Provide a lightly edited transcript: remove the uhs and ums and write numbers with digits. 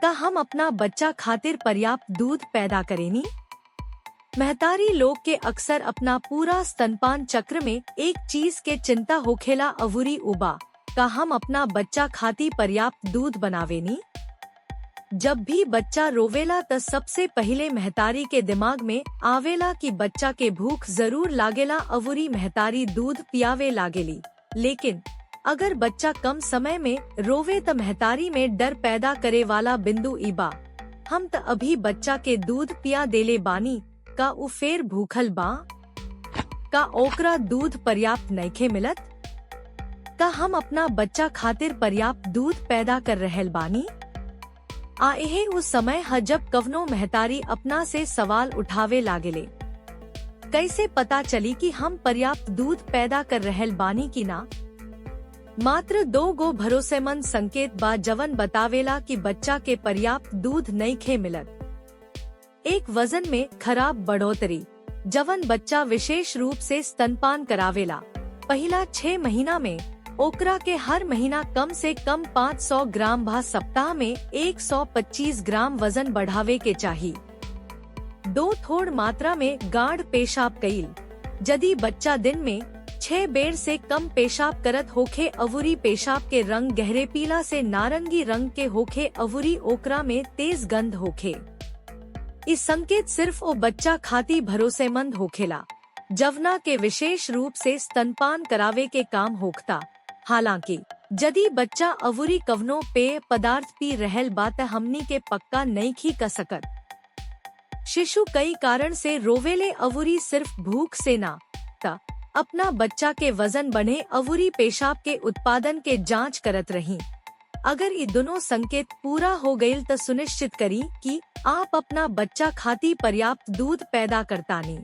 का हम अपना बच्चा खातिर पर्याप्त दूध पैदा करेनी। महतारी लोग के अक्सर अपना पूरा स्तनपान चक्र में एक चीज के चिंता होखेला अवूरी उबा का हम अपना बच्चा खाती पर्याप्त दूध बनावेनी। जब भी बच्चा रोवेला त सबसे पहिले महतारी के दिमाग में आवेला कि बच्चा के भूख जरूर लागेला अवूरी महतारी दूध पियावे लागेली। लेकिन अगर बच्चा कम समय में रोवे त महतारी में डर पैदा करे वाला बिंदु इबा हम त अभी बच्चा के दूध पिया देले बानी का उ फेर भूखल बा, का ओकरा दूध पर्याप्त नइखे मिलत, का हम अपना बच्चा खातिर पर्याप्त दूध पैदा कर रहल बानी। आए उस समय ह जब कवनो महतारी अपना से सवाल उठावे लागेले, कैसे पता चली कि हम पर्याप्त दूध पैदा कर रहल बानी की ना। मात्र 2 गो भरोसेमंद संकेत बा जवन बतावेला कि बच्चा के पर्याप्त दूध नइखे मिलत। एक वजन में खराब बढ़ोतरी, जवन बच्चा विशेष रूप से स्तनपान करावेला पहला 6 महीना में ओकरा के हर महीना कम से कम 500 ग्राम भा सप्ताह में 125 ग्राम वजन बढ़ावे के चाहिए। 2 थोड़ मात्रा में गाढ़ पेशाब कईल, यदि बच्चा दिन में 6 बेर से कम पेशाब करत होखे अवूरी पेशाब के रंग गहरे पीला से नारंगी रंग के होखे अवूरी ओकरा में तेज गंध होखे। इस संकेत सिर्फ ओ बच्चा खाती भरोसेमंद होखेला जवना के विशेष रूप से स्तनपान करावे के काम होखता। हालांकि यदि बच्चा अवूरी कवनो पेय पदार्थ पी रहल बा त हमनी के पक्का नइखी क सकत। शिशु कई कारण से रोवेले अवूरी सिर्फ भूख से ना त अपना बच्चा के वजन बढ़े अवूरी पेशाब के उत्पादन के जांच करत रही। अगर ये दोनों संकेत पूरा हो गईल त सुनिश्चित करी कि आप अपना बच्चा खाती पर्याप्त दूध पैदा करतानी।